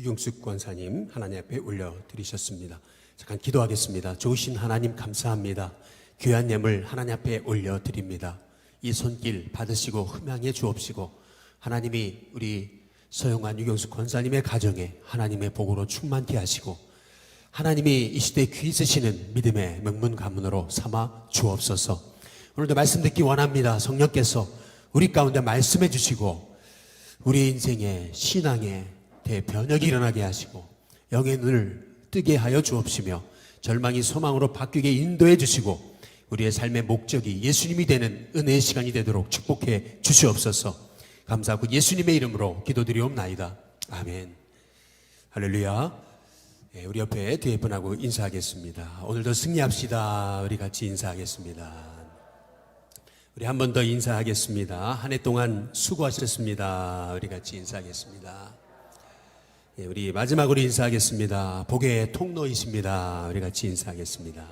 유경숙 권사님 하나님 앞에 올려드리셨습니다. 잠깐 기도하겠습니다. 좋으신 하나님 감사합니다. 귀한 예물 하나님 앞에 올려드립니다. 이 손길 받으시고 흠양해 주옵시고 하나님이 우리 서영환 유경숙 권사님의 가정에 하나님의 복으로 충만케 하시고 하나님이 이 시대에 귀 쓰시는 믿음의 명문 가문으로 삼아 주옵소서. 오늘도 말씀 듣기 원합니다. 성령께서 우리 가운데 말씀해 주시고 우리 인생의 신앙의 대변혁이 일어나게 하시고 영의 눈을 뜨게 하여 주옵시며 절망이 소망으로 바뀌게 인도해 주시고 우리의 삶의 목적이 예수님이 되는 은혜의 시간이 되도록 축복해 주시옵소서. 감사하고 예수님의 이름으로 기도드리옵나이다. 아멘. 할렐루야. 우리 옆에 뒤에 분하고 인사하겠습니다. 오늘도 승리합시다. 우리 같이 인사하겠습니다. 우리 한 번 더 인사하겠습니다. 한 해 동안 수고하셨습니다. 우리 같이 인사하겠습니다. 우리 마지막으로 인사하겠습니다. 복의 통로이십니다. 우리 같이 인사하겠습니다.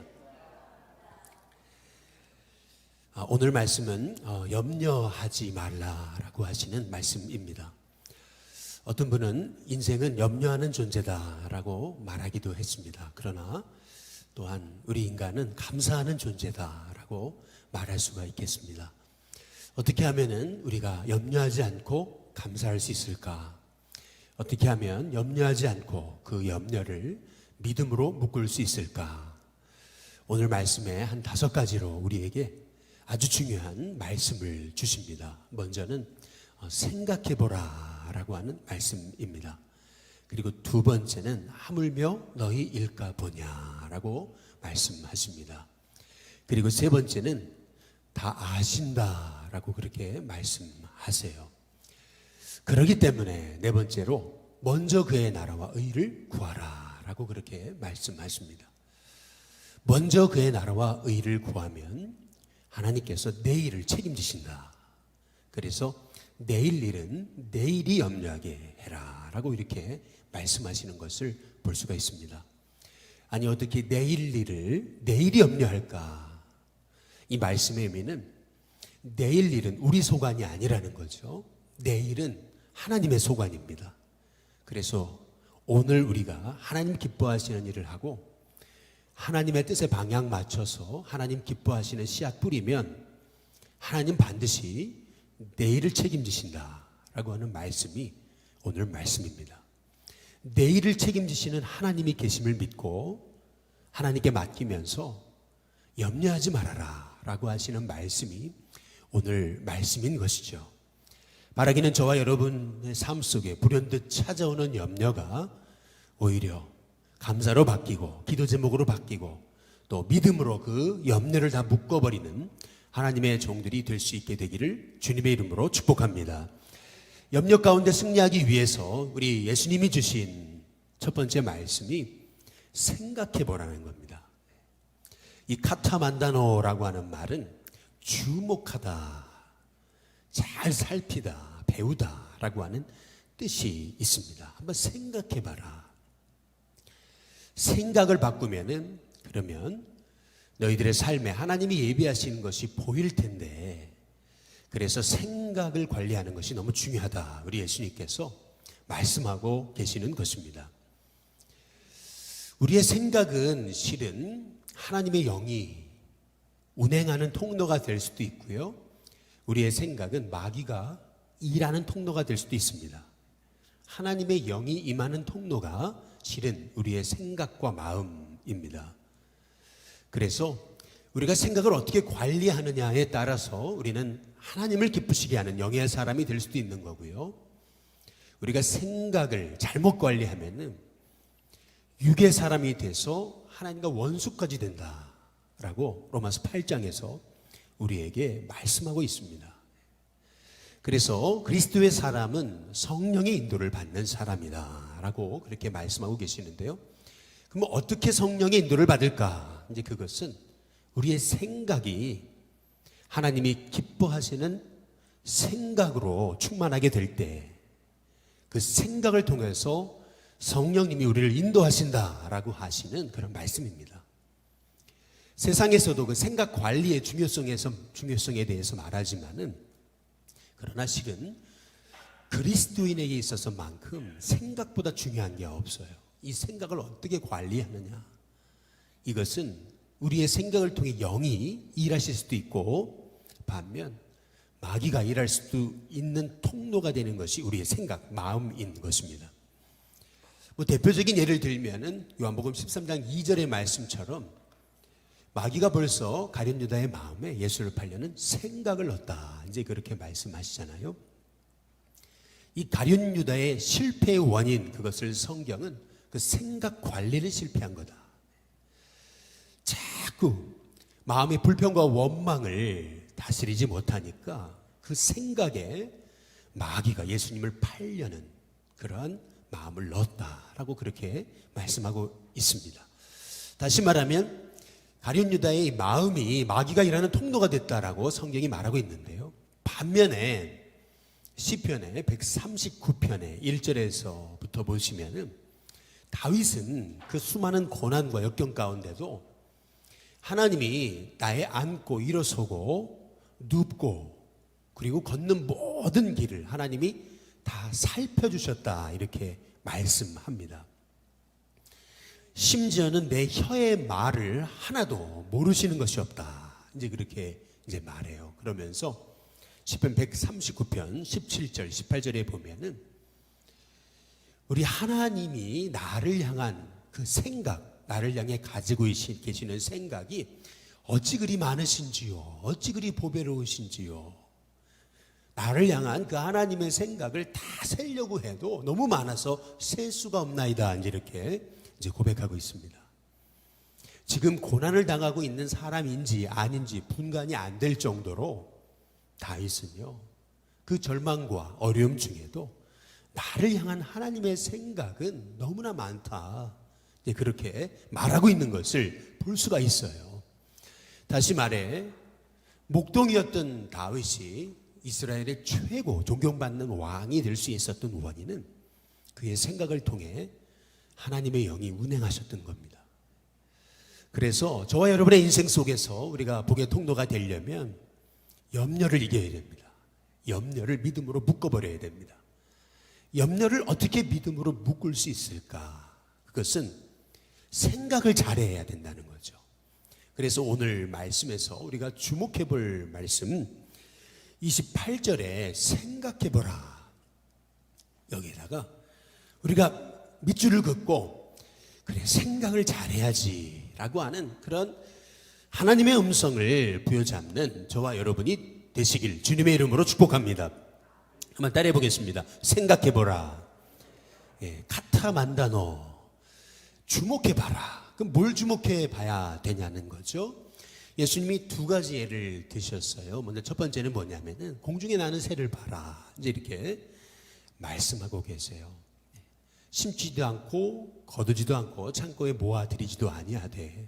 오늘 말씀은 염려하지 말라라고 하시는 말씀입니다. 어떤 분은 인생은 염려하는 존재다라고 말하기도 했습니다. 그러나 또한 우리 인간은 감사하는 존재다라고 말할 수가 있겠습니다. 어떻게 하면은 우리가 염려하지 않고 감사할 수 있을까? 어떻게 하면 염려하지 않고 그 염려를 믿음으로 묶을 수 있을까? 오늘 말씀에 한 5가지로 우리에게 아주 중요한 말씀을 주십니다. 먼저는 생각해보라 라고 하는 말씀입니다. 그리고 두 번째는 하물며 너희 일까 보냐 라고 말씀하십니다. 그리고 세 번째는 다 아신다 라고 그렇게 말씀하세요. 그렇기 때문에 네 번째로 먼저 그의 나라와 의를 구하라 라고 그렇게 말씀하십니다. 먼저 그의 나라와 의를 구하면 하나님께서 내일을 책임지신다. 그래서 내일 일은 내일이 염려하게 해라 라고 이렇게 말씀하시는 것을 볼 수가 있습니다. 아니 어떻게 내일 일을 내일이 염려할까? 이 말씀의 의미는 내일 일은 우리 소관이 아니라는 거죠. 내일은 하나님의 소관입니다. 그래서 오늘 우리가 하나님 기뻐하시는 일을 하고 하나님의 뜻에 방향 맞춰서 하나님 기뻐하시는 씨앗 뿌리면 하나님 반드시 내일을 책임지신다라고 하는 말씀이 오늘 말씀입니다. 내일을 책임지시는 하나님이 계심을 믿고 하나님께 맡기면서 염려하지 말아라 라고 하시는 말씀이 오늘 말씀인 것이죠. 말하기는 저와 여러분의 삶 속에 불현듯 찾아오는 염려가 오히려 감사로 바뀌고 기도 제목으로 바뀌고 또 믿음으로 그 염려를 다 묶어버리는 하나님의 종들이 될 수 있게 되기를 주님의 이름으로 축복합니다. 염려 가운데 승리하기 위해서 우리 예수님이 주신 첫 번째 말씀이 생각해보라는 겁니다. 이 카타만다노라고 하는 말은 주목하다, 잘 살피다, 배우다 라고 하는 뜻이 있습니다. 한번 생각해봐라. 생각을 바꾸면은 그러면 너희들의 삶에 하나님이 예비하시는 것이 보일 텐데 그래서 생각을 관리하는 것이 너무 중요하다. 우리 예수님께서 말씀하고 계시는 것입니다. 우리의 생각은 실은 하나님의 영이 운행하는 통로가 될 수도 있고요. 우리의 생각은 마귀가 일하는 통로가 될 수도 있습니다. 하나님의 영이 임하는 통로가 실은 우리의 생각과 마음입니다. 그래서 우리가 생각을 어떻게 관리하느냐에 따라서 우리는 하나님을 기쁘시게 하는 영의 사람이 될 수도 있는 거고요. 우리가 생각을 잘못 관리하면은 육의 사람이 돼서 하나님과 원수까지 된다라고 로마서 8장에서 우리에게 말씀하고 있습니다. 그래서 그리스도의 사람은 성령의 인도를 받는 사람이다 라고 그렇게 말씀하고 계시는데요. 그럼 어떻게 성령의 인도를 받을까? 이제 그것은 우리의 생각이 하나님이 기뻐하시는 생각으로 충만하게 될 때 그 생각을 통해서 성령님이 우리를 인도하신다라고 하시는 그런 말씀입니다. 세상에서도 그 생각 관리의 중요성에 대해서 말하지만은 그러나 실은 그리스도인에게 있어서만큼 생각보다 중요한 게 없어요. 이 생각을 어떻게 관리하느냐. 이것은 우리의 생각을 통해 영이 일하실 수도 있고, 반면 마귀가 일할 수도 있는 통로가 되는 것이 우리의 생각, 마음인 것입니다. 대표적인 예를 들면은 요한복음 13장 2절의 말씀처럼 마귀가 벌써 가룟 유다의 마음에 예수를 팔려는 생각을 넣었다. 이제 그렇게 말씀하시잖아요. 이 가룟 유다의 실패의 원인, 그것을 성경은 그 생각 관리를 실패한 거다. 자꾸 마음의 불평과 원망을 다스리지 못하니까 그 생각에 마귀가 예수님을 팔려는 그러한 마음을 넣었다라고 그렇게 말씀하고 있습니다. 다시 말하면 가룟 유다의 마음이 마귀가 일하는 통로가 됐다라고 성경이 말하고 있는데요. 반면에 시편의 139편의 1절에서부터 보시면은 다윗은 그 수많은 고난과 역경 가운데도 하나님이 나의 앉고 일어서고 눕고 그리고 걷는 모든 길을 하나님이 다 살펴주셨다 이렇게 말씀합니다. 심지어는 내 혀의 말을 하나도 모르시는 것이 없다. 이제 그렇게 이제 말해요. 그러면서 시편 139편 17절 18절에 보면은 우리 하나님이 나를 향한 그 생각, 나를 향해 가지고 계시는 생각이 어찌 그리 많으신지요, 어찌 그리 보배로우신지요. 나를 향한 그 하나님의 생각을 다 세려고 해도 너무 많아서 셀 수가 없나이다. 이렇게 이제 고백하고 있습니다. 지금 고난을 당하고 있는 사람인지 아닌지 분간이 안 될 정도로 다윗은요, 그 절망과 어려움 중에도 나를 향한 하나님의 생각은 너무나 많다. 그렇게 말하고 있는 것을 볼 수가 있어요. 다시 말해 목동이었던 다윗이 이스라엘의 최고 존경받는 왕이 될 수 있었던 원인은 그의 생각을 통해 하나님의 영이 운행하셨던 겁니다. 그래서 저와 여러분의 인생 속에서 우리가 복의 통로가 되려면 염려를 이겨야 됩니다. 염려를 믿음으로 묶어버려야 됩니다. 염려를 어떻게 믿음으로 묶을 수 있을까? 그것은 생각을 잘해야 된다는 거죠. 그래서 오늘 말씀에서 우리가 주목해 볼 말씀 28절에 생각해보라. 여기다가 우리가 밑줄을 긋고 그래 생각을 잘해야지 라고 하는 그런 하나님의 음성을 부여잡는 저와 여러분이 되시길 주님의 이름으로 축복합니다. 한번 따라해 보겠습니다. 생각해보라. 카타만다노. 주목해봐라. 그럼 뭘 주목해봐야 되냐는 거죠. 예수님이 두 가지 예를 드셨어요. 먼저 첫 번째는 뭐냐면은 공중에 나는 새를 봐라. 이제 이렇게 말씀하고 계세요. 심지도 않고 거두지도 않고 창고에 모아들이지도 아니하되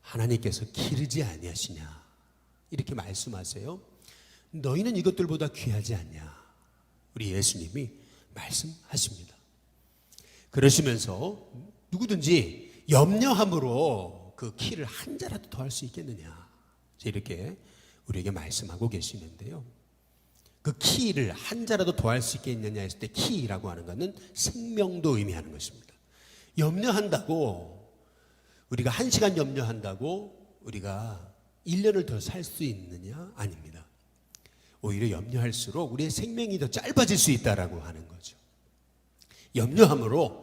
하나님께서 기르지 아니하시냐 이렇게 말씀하세요. 너희는 이것들보다 귀하지 않냐 우리 예수님이 말씀하십니다. 그러시면서 누구든지 염려함으로 그 키를 한 자라도 더 할 수 있겠느냐 이렇게 우리에게 말씀하고 계시는데요. 그 키를 한 자라도 더 할 수 있겠느냐 했을 때 키라고 하는 것은 생명도 의미하는 것입니다. 염려한다고 우리가 1시간 염려한다고 우리가 1년을 더 살 수 있느냐? 아닙니다. 오히려 염려할수록 우리의 생명이 더 짧아질 수 있다라고 하는 거죠. 염려함으로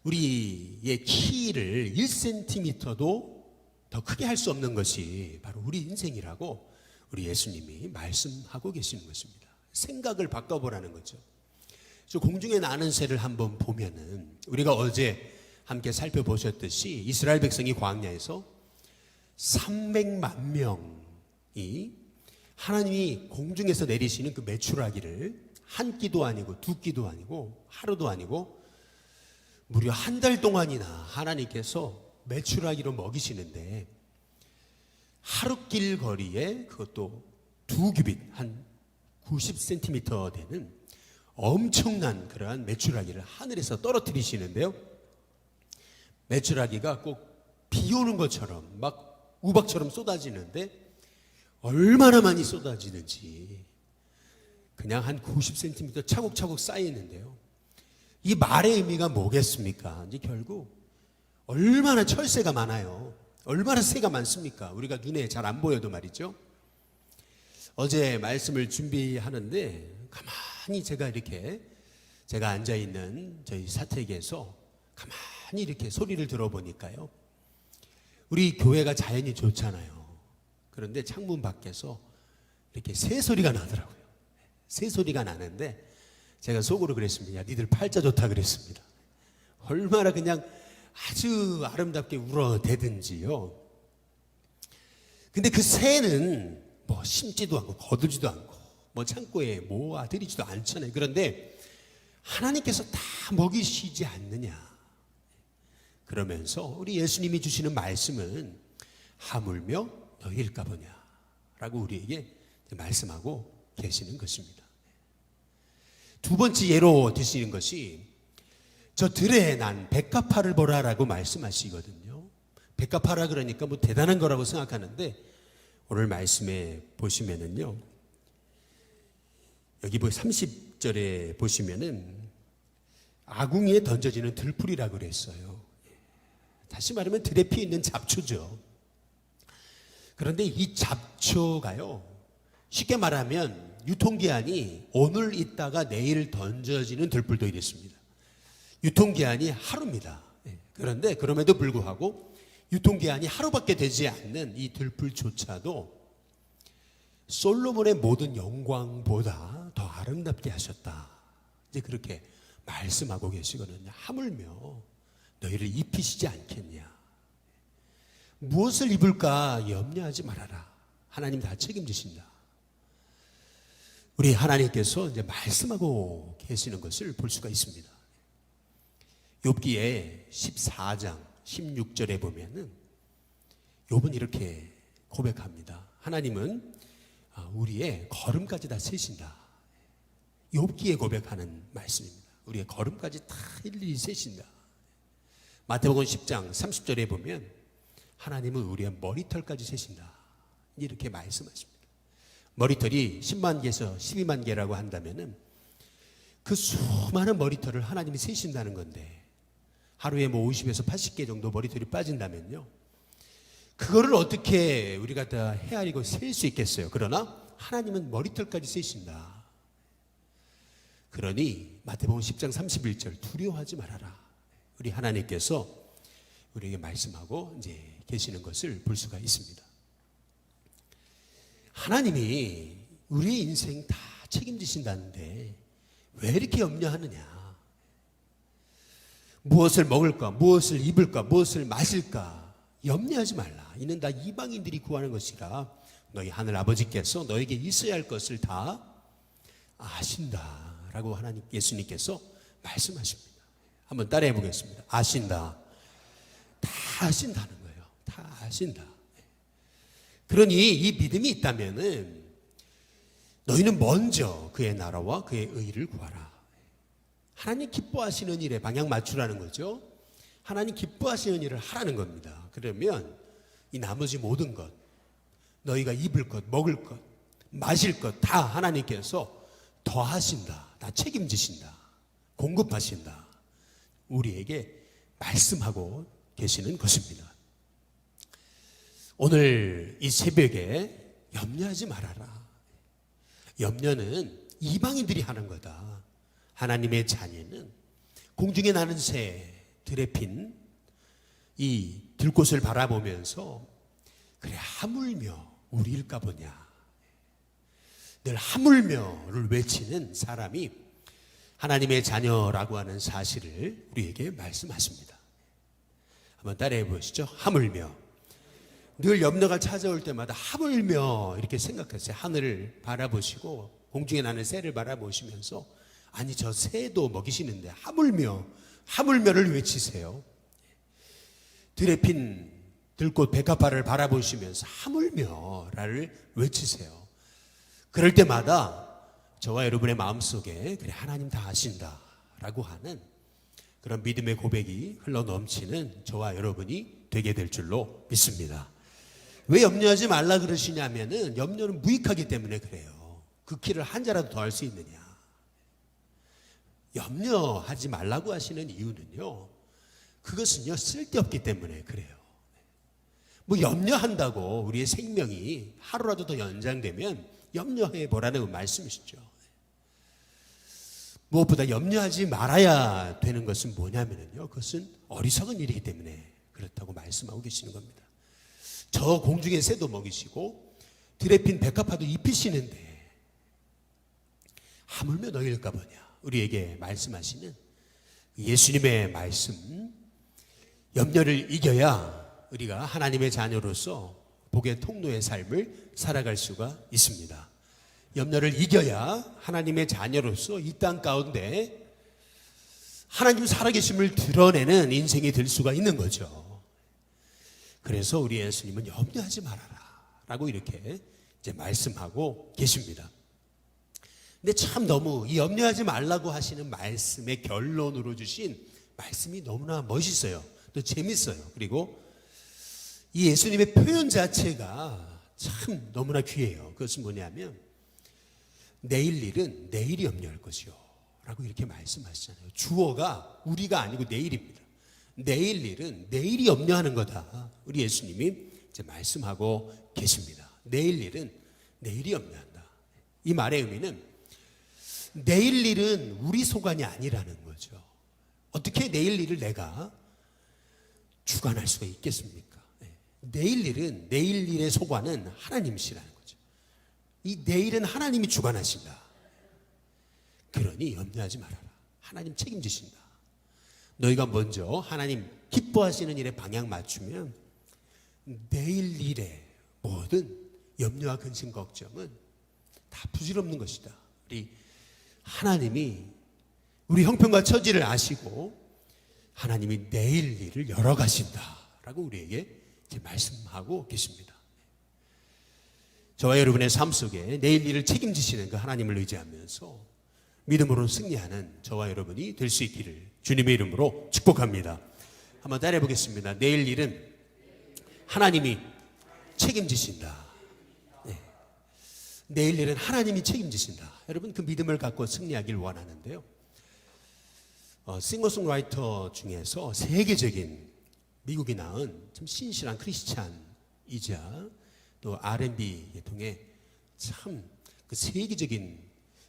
우리의 키를 1cm도 더 크게 할 수 없는 것이 바로 우리 인생이라고 우리 예수님이 말씀하고 계시는 것입니다. 생각을 바꿔보라는 거죠. 공중에 나는 새를 한번 보면은 우리가 어제 함께 살펴보셨듯이 이스라엘 백성이 광야에서 300만 명이 하나님이 공중에서 내리시는 그 메추라기를 한 끼도 아니고 두 끼도 아니고 하루도 아니고 무려 한 달 동안이나 하나님께서 메추라기로 먹이시는데 하루길 거리에 그것도 2규빗 한 90cm 되는 엄청난 그러한 메추라기를 하늘에서 떨어뜨리시는데요. 메추라기가 꼭 비 오는 것처럼 막 우박처럼 쏟아지는데 얼마나 많이 쏟아지는지 그냥 한 90cm 차곡차곡 쌓여 있는데요. 이 말의 의미가 뭐겠습니까? 이제 결국 얼마나 철새가 많아요. 얼마나 새가 많습니까? 우리가 눈에 잘 안 보여도 말이죠. 어제 말씀을 준비하는데 가만히 제가 앉아있는 저희 사택에서 가만히 이렇게 소리를 들어보니까요. 우리 교회가 자연이 좋잖아요. 그런데 창문 밖에서 이렇게 새 소리가 나더라고요. 새 소리가 나는데 제가 속으로 그랬습니다. 야, 니들 팔자 좋다 그랬습니다. 얼마나 그냥 아주 아름답게 울어대든지요. 근데 그 새는 뭐 심지도 않고 거두지도 않고 뭐 창고에 모아들이지도 않잖아요. 그런데 하나님께서 다 먹이시지 않느냐. 그러면서 우리 예수님이 주시는 말씀은 하물며 너희일까 보냐 라고 우리에게 말씀하고 계시는 것입니다. 두 번째 예로 드시는 것이 저 들에 난 백합화를 보라라고 말씀하시거든요. 백합화라 그러니까 뭐 대단한 거라고 생각하는데 오늘 말씀에 보시면은요. 여기 30절에 보시면은 아궁이에 던져지는 들풀이라고 그랬어요. 다시 말하면 들에 피어 있는 잡초죠. 그런데 이 잡초가요. 쉽게 말하면 유통기한이 오늘 있다가 내일 던져지는 들풀도 이랬습니다. 유통기한이 하루입니다. 그런데 그럼에도 불구하고 유통기한이 하루밖에 되지 않는 이 들풀조차도 솔로몬의 모든 영광보다 더 아름답게 하셨다. 이제 그렇게 말씀하고 계시거든요. 하물며 너희를 입히시지 않겠냐. 무엇을 입을까 염려하지 말아라. 하나님 다 책임지신다. 우리 하나님께서 이제 말씀하고 계시는 것을 볼 수가 있습니다. 욥기에 14장 16절에 보면은 욥은 이렇게 고백합니다. 하나님은 우리의 걸음까지 다 세신다. 욥기에 고백하는 말씀입니다. 우리의 걸음까지 다 일일이 세신다. 마태복음 10장 30절에 보면 하나님은 우리의 머리털까지 세신다. 이렇게 말씀하십니다. 머리털이 10만 개에서 12만 개라고 한다면은 그 수많은 머리털을 하나님이 세신다는 건데 하루에 뭐 50에서 80개 정도 머리털이 빠진다면요. 그거를 어떻게 우리가 다 헤아리고 셀 수 있겠어요. 그러나 하나님은 머리털까지 세신다. 그러니 마태복음 10장 31절 두려워하지 말아라. 우리 하나님께서 우리에게 말씀하고 이제 계시는 것을 볼 수가 있습니다. 하나님이 우리의 인생 다 책임지신다는데 왜 이렇게 염려하느냐. 무엇을 먹을까, 무엇을 입을까, 무엇을 마실까 염려하지 말라. 이는 다 이방인들이 구하는 것이라 너희 하늘 아버지께서 너에게 있어야 할 것을 다 아신다 라고 하나님 예수님께서 말씀하십니다. 한번 따라해 보겠습니다. 아신다. 다 아신다는 거예요. 다 아신다. 그러니 이 믿음이 있다면은 너희는 먼저 그의 나라와 그의 의를 구하라. 하나님 기뻐하시는 일에 방향 맞추라는 거죠. 하나님 기뻐하시는 일을 하라는 겁니다. 그러면 이 나머지 모든 것, 너희가 입을 것, 먹을 것, 마실 것 다 하나님께서 더하신다. 다 책임지신다. 공급하신다. 우리에게 말씀하고 계시는 것입니다. 오늘 이 새벽에 염려하지 말아라. 염려는 이방인들이 하는 거다. 하나님의 자녀는 공중에 나는 새 들에 핀 이 들꽃을 바라보면서 그래 하물며 우리일까 보냐. 늘 하물며를 외치는 사람이 하나님의 자녀라고 하는 사실을 우리에게 말씀하십니다. 한번 따라해 보시죠. 하물며. 늘 염려가 찾아올 때마다 하물며 이렇게 생각하세요. 하늘을 바라보시고 공중에 나는 새를 바라보시면서 아니 저 새도 먹이시는데 하물며를 외치세요. 들에 핀 들꽃 백합화를 바라보시면서 하물며를 외치세요. 그럴 때마다 저와 여러분의 마음속에 그래 하나님 다 아신다 라고 하는 그런 믿음의 고백이 흘러넘치는 저와 여러분이 되게 될 줄로 믿습니다. 왜 염려하지 말라 그러시냐면은 염려는 무익하기 때문에 그래요. 그 키를 한 자라도 더 할 수 있느냐? 염려하지 말라고 하시는 이유는요, 그것은요 쓸데없기 때문에 그래요. 뭐 염려한다고 우리의 생명이 하루라도 더 연장되면 염려해 보라는 말씀이시죠. 무엇보다 염려하지 말아야 되는 것은 뭐냐면요, 그것은 어리석은 일이기 때문에 그렇다고 말씀하고 계시는 겁니다. 저 공중의 새도 먹이시고 들에 핀 백합화도 입히시는데 하물며 너희일까 보냐, 우리에게 말씀하시는 예수님의 말씀, 염려를 이겨야 우리가 하나님의 자녀로서 복의 통로의 삶을 살아갈 수가 있습니다. 염려를 이겨야 하나님의 자녀로서 이 땅 가운데 하나님 살아계심을 드러내는 인생이 될 수가 있는 거죠. 그래서 우리 예수님은 염려하지 말아라 라고 이렇게 이제 말씀하고 계십니다. 근데 참 너무 이 염려하지 말라고 하시는 말씀의 결론으로 주신 말씀이 너무나 멋있어요. 또 재밌어요. 그리고 이 예수님의 표현 자체가 참 너무나 귀해요. 그것은 뭐냐면 내일 일은 내일이 염려할 것이요 라고 이렇게 말씀하시잖아요. 주어가 우리가 아니고 내일입니다. 내일 일은 내일이 염려하는 거다. 우리 예수님이 이제 말씀하고 계십니다. 내일 일은 내일이 염려한다. 이 말의 의미는 내일 일은 우리 소관이 아니라는 거죠. 어떻게 내일 일을 내가 주관할 수가 있겠습니까? 내일 일은, 내일 일의 소관은 하나님이시라는 거죠. 이 내일은 하나님이 주관하신다. 그러니 염려하지 말아라. 하나님 책임지신다. 너희가 먼저 하나님 기뻐하시는 일에 방향 맞추면 내일 일에 모든 염려와 근심 걱정은 다 부질없는 것이다. 우리 하나님이 우리 형편과 처지를 아시고 하나님이 내일 일을 열어가신다 라고 우리에게 이제 말씀하고 계십니다. 저와 여러분의 삶 속에 내일 일을 책임지시는 그 하나님을 의지하면서 믿음으로 승리하는 저와 여러분이 될 수 있기를 주님의 이름으로 축복합니다. 한번 따라해 보겠습니다. 내일 일은 하나님이 책임지신다. 네. 내일 일은 하나님이 책임지신다. 여러분 그 믿음을 갖고 승리하길 원하는데요. 싱어송라이터 중에서 세계적인 미국이 낳은 참 신실한 크리스찬이자 또 R&B 계통의 참 그 세계적인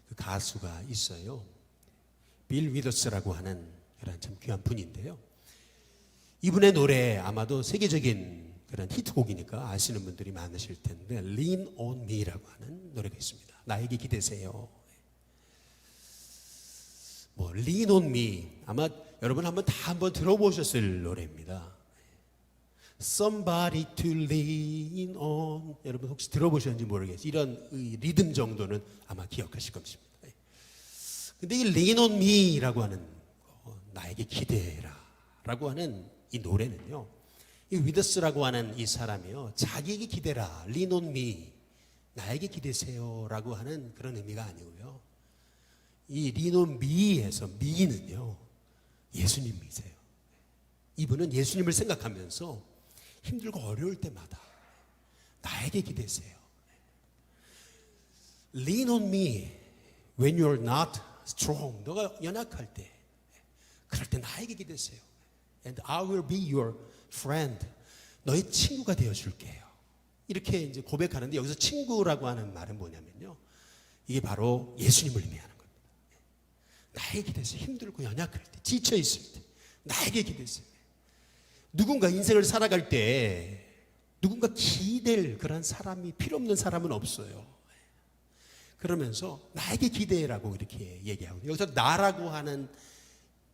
그 가수가 있어요. 빌 위더스라고 하는 그런 참 귀한 분인데요. 이분의 노래 아마도 세계적인 그런 히트곡이니까 아시는 분들이 많으실 텐데 Lean on Me라고 하는 노래가 있습니다. 나에게 기대세요. 뭐 Lean on Me 아마 여러분 한번 들어보셨을 노래입니다. Somebody to lean on. 여러분 혹시 들어보셨는지 모르겠어요. 이런 리듬 정도는 아마 기억하실 겁니다. 근데 이 Lean on Me라고 하는 나에게 기대해라 라고 하는 이 노래는요, 이 위더스라고 하는 이 사람이요, 자기에게 기대라, Lean on Me, 나에게 기대세요 라고 하는 그런 의미가 아니고요, 이 Lean on Me에서 Me는요 예수님이세요. 이분은 예수님을 생각하면서 힘들고 어려울 때마다 나에게 기대세요. Lean on me when you're not strong. 너가 연약할 때, 그럴 때 나에게 기대세요. And I will be your friend. 너의 친구가 되어줄게요. 이렇게 이제 고백하는데 여기서 친구라고 하는 말은 뭐냐면요, 이게 바로 예수님을 의미하는 겁니다. 나에게 기대세요. 힘들고 연약할 때, 지쳐 있을 때 나에게 기대세요. 누군가 인생을 살아갈 때 누군가 기댈 그런 사람이 필요 없는 사람은 없어요. 그러면서 나에게 기대라고 이렇게 얘기하고, 여기서 나라고 하는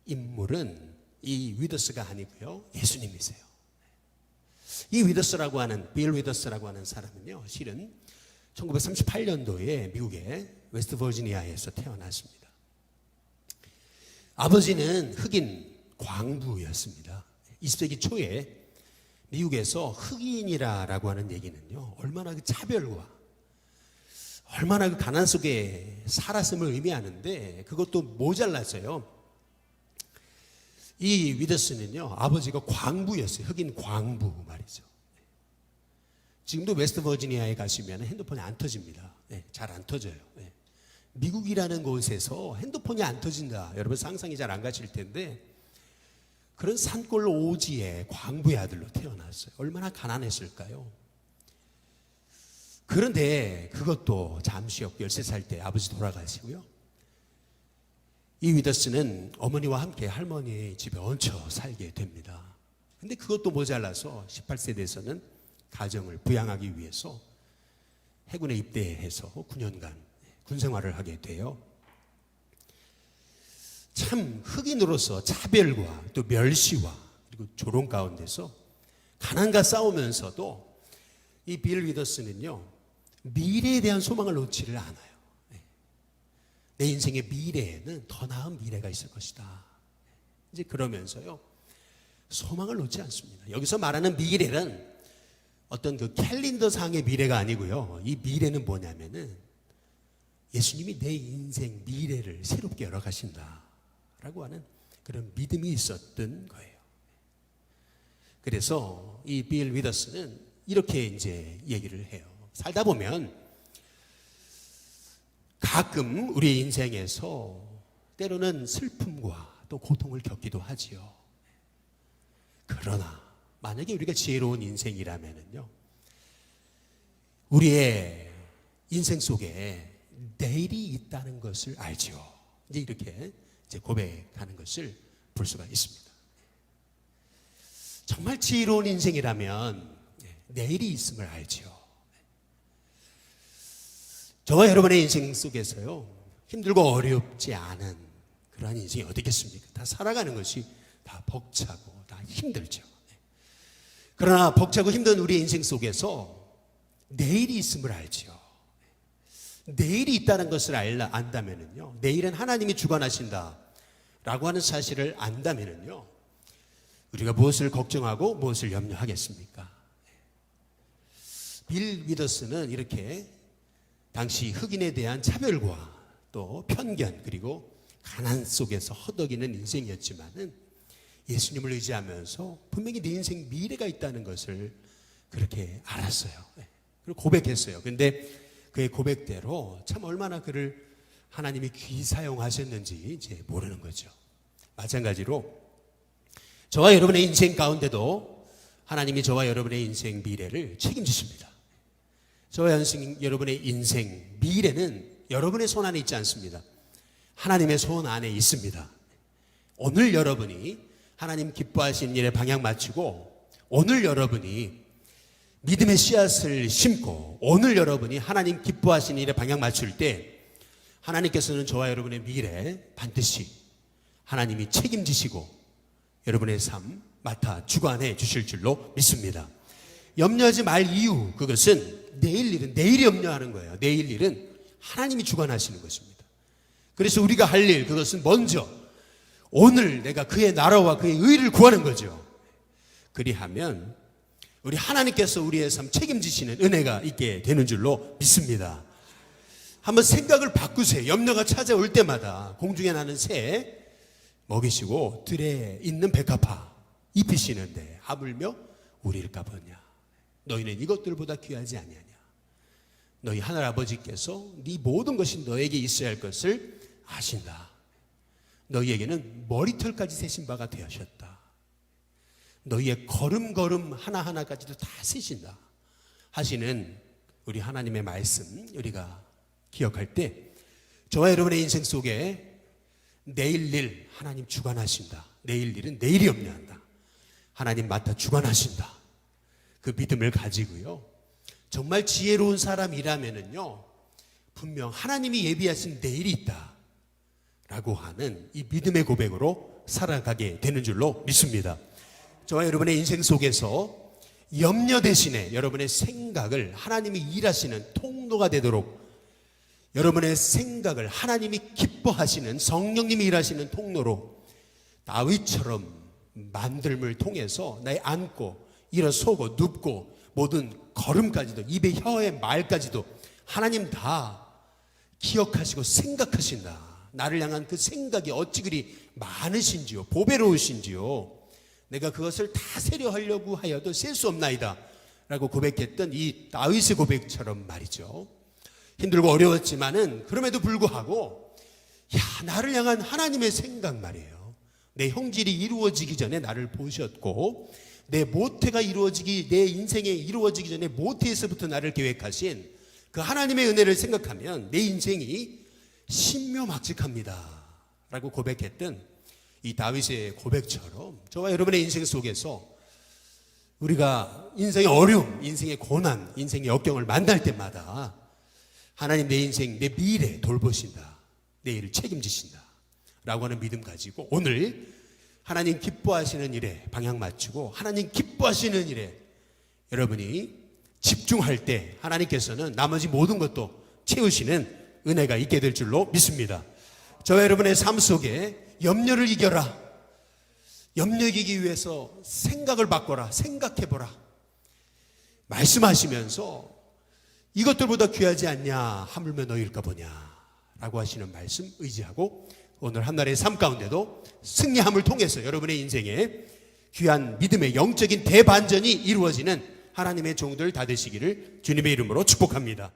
인물은 이 위더스가 아니고요, 예수님이세요. 이 위더스라고 하는, 빌 위더스라고 하는 사람은요, 실은 1938년도에 미국의 웨스트 버지니아에서 태어났습니다. 아버지는 흑인 광부였습니다. 20세기 초에 미국에서 흑인이라고 하는 얘기는요, 얼마나 그 차별과 얼마나 그 가난 속에 살았음을 의미하는데 그것도 모자랐어요. 이 위더스는요, 아버지가 광부였어요. 흑인 광부 말이죠. 지금도 웨스트버지니아에 가시면 핸드폰이 안 터집니다. 잘 안 터져요. 미국이라는 곳에서 핸드폰이 안 터진다. 여러분 상상이 잘 안 가실 텐데 그런 산골 오지의 광부의 아들로 태어났어요. 얼마나 가난했을까요? 그런데 그것도 잠시 없고 13살 때 아버지 돌아가시고요. 이 위더스는 어머니와 함께 할머니 집에 얹혀 살게 됩니다. 근데 그것도 모자라서 18세 돼서는 가정을 부양하기 위해서 해군에 입대해서 9년간 군 생활을 하게 돼요. 참 흑인으로서 차별과 또 멸시와 그리고 조롱 가운데서 가난과 싸우면서도 이 빌 위더스는요, 미래에 대한 소망을 놓지를 않아요. 내 인생의 미래에는 더 나은 미래가 있을 것이다. 이제 그러면서요, 소망을 놓지 않습니다. 여기서 말하는 미래는 어떤 그 캘린더상의 미래가 아니고요. 이 미래는 뭐냐면은 예수님이 내 인생 미래를 새롭게 열어가신다라고 하는 그런 믿음이 있었던 거예요. 그래서 이 빌 위더스는 이렇게 이제 얘기를 해요. 살다 보면 가끔 우리 인생에서 때로는 슬픔과 또 고통을 겪기도 하지요. 그러나 만약에 우리가 지혜로운 인생이라면요, 우리의 인생 속에 내일이 있다는 것을 알지요. 이제 이렇게 이제 고백하는 것을 볼 수가 있습니다. 정말 지혜로운 인생이라면 내일이 있음을 알지요. 저와 여러분의 인생 속에서요, 힘들고 어렵지 않은 그러한 인생이 어디겠습니까? 다 살아가는 것이 다 벅차고 다 힘들죠. 그러나 벅차고 힘든 우리의 인생 속에서 내일이 있음을 알지요. 내일이 있다는 것을 안다면은요, 내일은 하나님이 주관하신다 라고 하는 사실을 안다면은요, 우리가 무엇을 걱정하고 무엇을 염려하겠습니까? 빌 위더스는 이렇게 당시 흑인에 대한 차별과 또 편견 그리고 가난 속에서 허덕이는 인생이었지만은 예수님을 의지하면서 분명히 내 인생 미래가 있다는 것을 그렇게 알았어요. 그리고 고백했어요. 근데 그의 고백대로 참 얼마나 그를 하나님이 귀 사용하셨는지 이제 모르는 거죠. 마찬가지로 저와 여러분의 인생 가운데도 하나님이 저와 여러분의 인생 미래를 책임지십니다. 저와 여러분의 인생 미래는 여러분의 손 안에 있지 않습니다. 하나님의 손 안에 있습니다. 오늘 여러분이 하나님 기뻐하시는 일에 방향 맞추고, 오늘 여러분이 믿음의 씨앗을 심고, 오늘 여러분이 하나님 기뻐하시는 일에 방향 맞출 때 하나님께서는 저와 여러분의 미래 반드시 하나님이 책임지시고 여러분의 삶 맡아 주관해 주실 줄로 믿습니다. 염려하지 말 이유, 그것은 내일 일은 내일이 염려하는 거예요. 내일 일은 하나님이 주관하시는 것입니다. 그래서 우리가 할 일, 그것은 먼저 오늘 내가 그의 나라와 그의 의를 구하는 거죠. 그리하면 우리 하나님께서 우리의 삶 책임지시는 은혜가 있게 되는 줄로 믿습니다. 한번 생각을 바꾸세요. 염려가 찾아올 때마다 공중에 나는 새 먹이시고 들에 있는 백합화 입히시는데 하물며 우리일까 보냐. 너희는 이것들보다 귀하지 아니하냐. 너희 하늘 아버지께서 네 모든 것이 너에게 있어야 할 것을 아신다. 너희에게는 머리털까지 세신 바가 되셨다. 너희의 걸음걸음 하나하나까지도 다 세신다 하시는 우리 하나님의 말씀, 우리가 기억할 때 저와 여러분의 인생 속에 내일 일 하나님 주관하신다. 내일 일은 내일이 염려한다. 하나님 맡아 주관하신다. 그 믿음을 가지고요, 정말 지혜로운 사람이라면은요, 분명 하나님이 예비하신 내일이 있다 라고 하는 이 믿음의 고백으로 살아가게 되는 줄로 믿습니다. 저와 여러분의 인생 속에서 염려 대신에 여러분의 생각을 하나님이 일하시는 통로가 되도록, 여러분의 생각을 하나님이 기뻐하시는 성령님이 일하시는 통로로 다윗처럼 만들음을 통해서 나의 앉고 일어서고 눕고 모든 걸음까지도 입의 혀의 말까지도 하나님 다 기억하시고 생각하신다. 나를 향한 그 생각이 어찌 그리 많으신지요, 보배로우신지요. 내가 그것을 다 세려하려고 하여도 셀 수 없나이다 라고 고백했던 이 다윗의 고백처럼 말이죠. 힘들고 어려웠지만은 그럼에도 불구하고 나를 향한 하나님의 생각 말이에요. 내 형질이 이루어지기 전에 나를 보셨고 내 모태가 내 인생에 이루어지기 전에 모태에서부터 나를 계획하신 그 하나님의 은혜를 생각하면 내 인생이 신묘막직합니다 라고 고백했던 이 다윗의 고백처럼 저와 여러분의 인생 속에서 우리가 인생의 어려움, 인생의 고난, 인생의 역경을 만날 때마다 하나님 내 인생, 내 미래 돌보신다, 내 일을 책임지신다 라고 하는 믿음 가지고 오늘 하나님 기뻐하시는 일에 방향 맞추고 하나님 기뻐하시는 일에 여러분이 집중할 때 하나님께서는 나머지 모든 것도 채우시는 은혜가 있게 될 줄로 믿습니다. 저와 여러분의 삶 속에 염려를 이겨라, 염려 이기기 위해서 생각을 바꿔라, 생각해보라 말씀하시면서 이것들보다 귀하지 않냐, 하물며 너희일까 보냐 라고 하시는 말씀 의지하고 오늘 한날의 삶 가운데도 승리함을 통해서 여러분의 인생에 귀한 믿음의 영적인 대반전이 이루어지는 하나님의 종들 다 되시기를 주님의 이름으로 축복합니다.